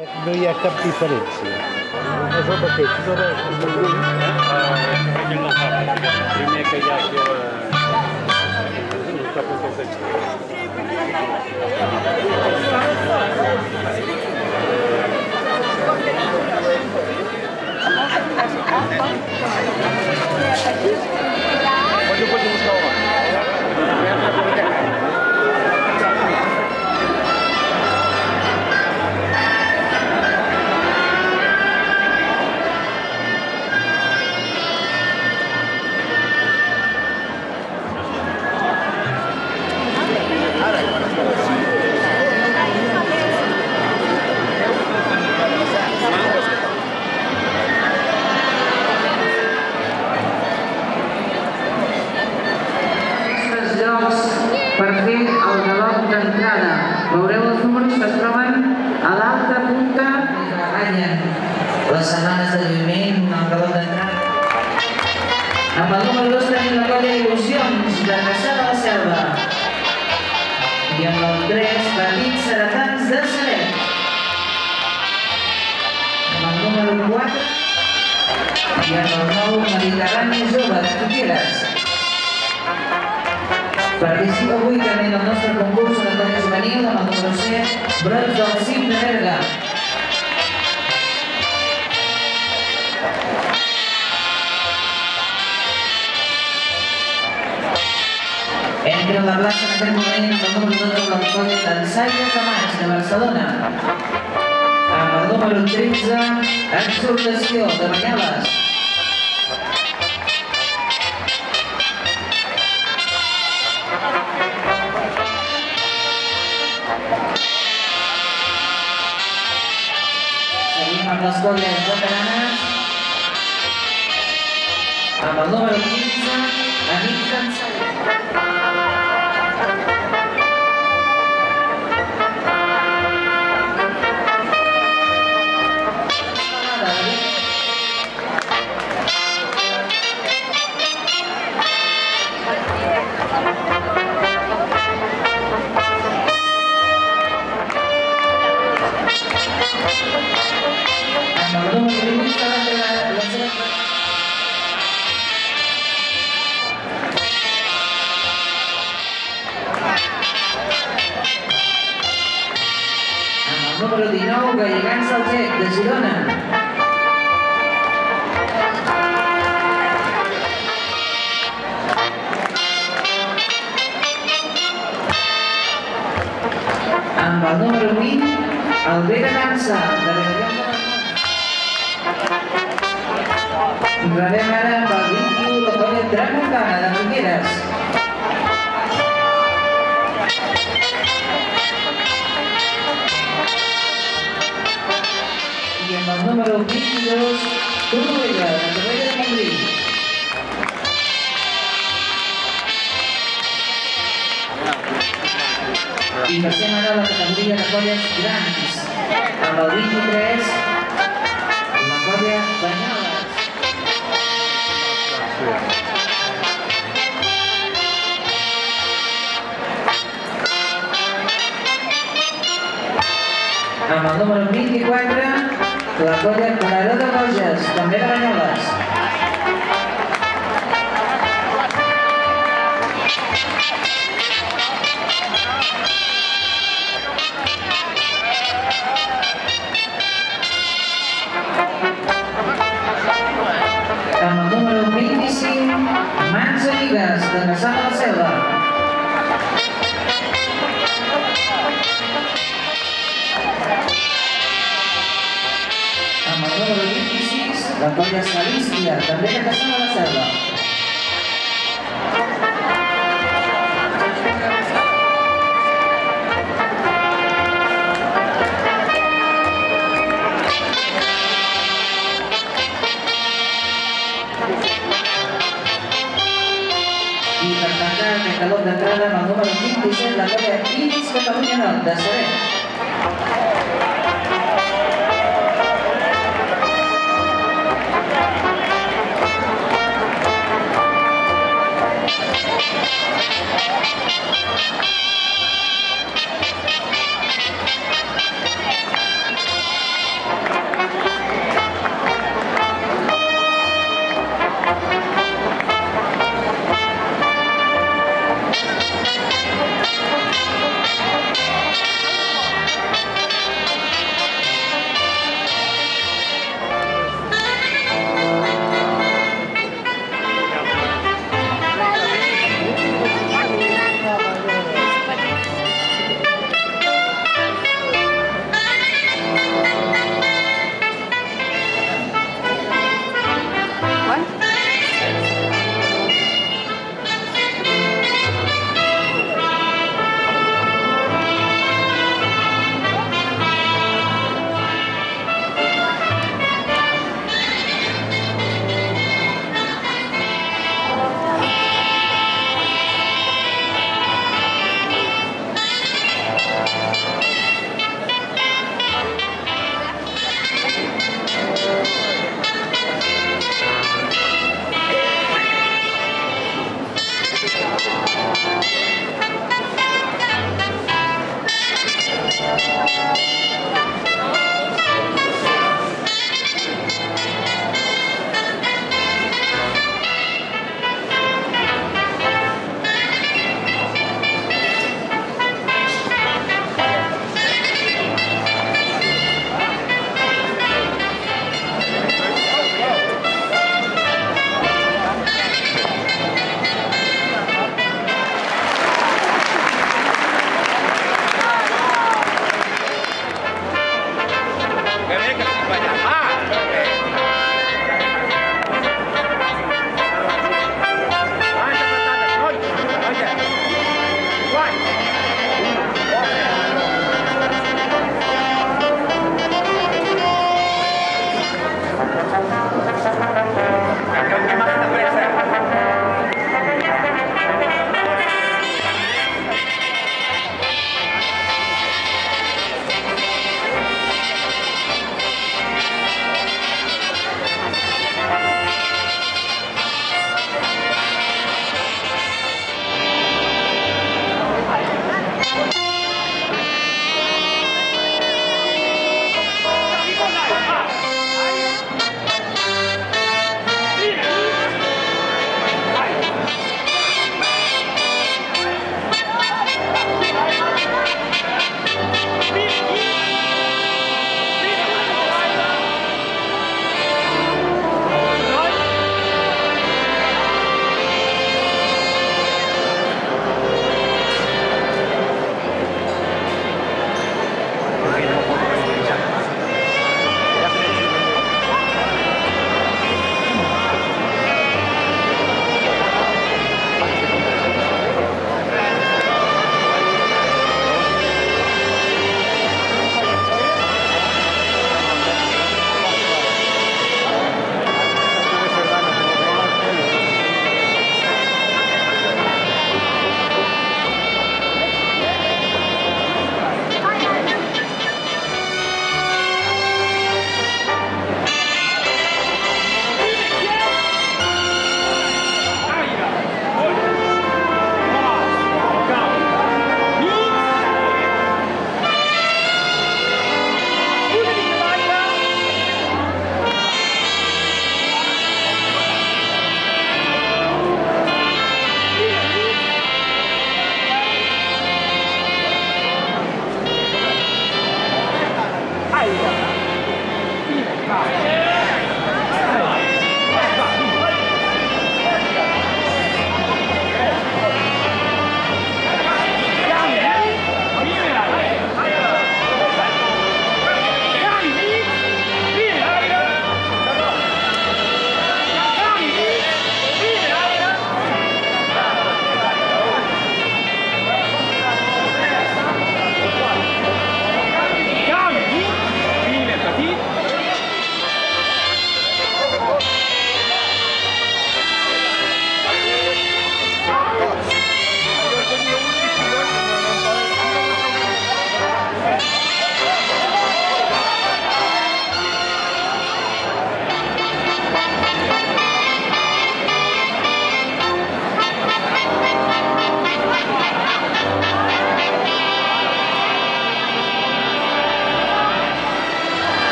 No hi ha cap diferència. És el mateix. Primer que hi hagi un cap de text. Per fer el galop d'entrada. Veureu els números que es troben a l'altra punta de la ratlla. Les setmanes de lluïment, el galop d'entrada. Amb el número 2 tenim la colla Il·lusions de Caçà de la Selva. I amb el 3, Petits Ceretans de Ceret. Amb el número 4 i amb el 9, Mediterrani Jove de Figueres. Participa avui també en el nostre concurs de la colla juvenil amb el número 7, Brots del Cim de Berga. Entra a la plaça en aquest moment amb el número 12 de la colla d'Ensaires de Maig de Barcelona. Amb el número 13, Exhortació de Banyoles. Amb les colles veteranes, amb el número 15, Amics d'Ensaire. Número 19, Gallegans del Gec, de Girona. Amb el número 20, el Vera Dansa, de Gallegans de Barcelona. Rebem ara amb el 21, la colla Tramuntana, de Figueres. I amb el número 22, Torroella, de Torroella de Montgrí. I passem ara a la categoria de colles grans. Amb el 23, la colla Banyoles. Amb el número 24, la colla Claró de Boges, també de Banyoles. Amb el número 25, Mans Amigues, de Caçà de la Selva. Amb el número 26, la colla Salístia, també de Caçà de la Selva. I per tancar aquest galop d'entrada amb el número 27, la colla Iris Catalunya Nord, de Ceret.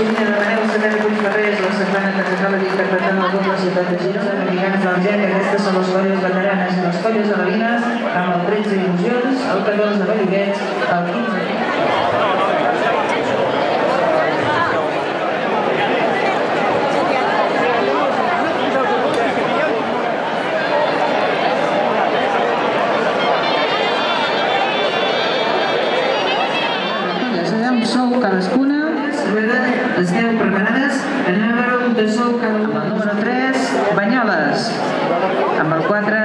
Virgínia de Maneu, Saber de Puigferrers, la setmana que s'acaba d'interpretar en el Doble Ciutat de Girona, americanes del GEC, aquestes són les colles veteranes i les colles alevines, amb el 13 il·lusions, el 14 de Belliguets, el 15 sou cadascuna, les 10 preparades, anem a veure un de sou cada una. Amb el número 3, Banyoles, amb el 4,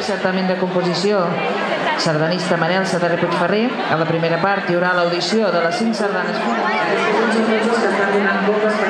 certament de composició sardanista Manel Sadarrer Puigferrer. A la primera part hi haurà l'audició de les 5 sardanes finals. Que estan donant boques per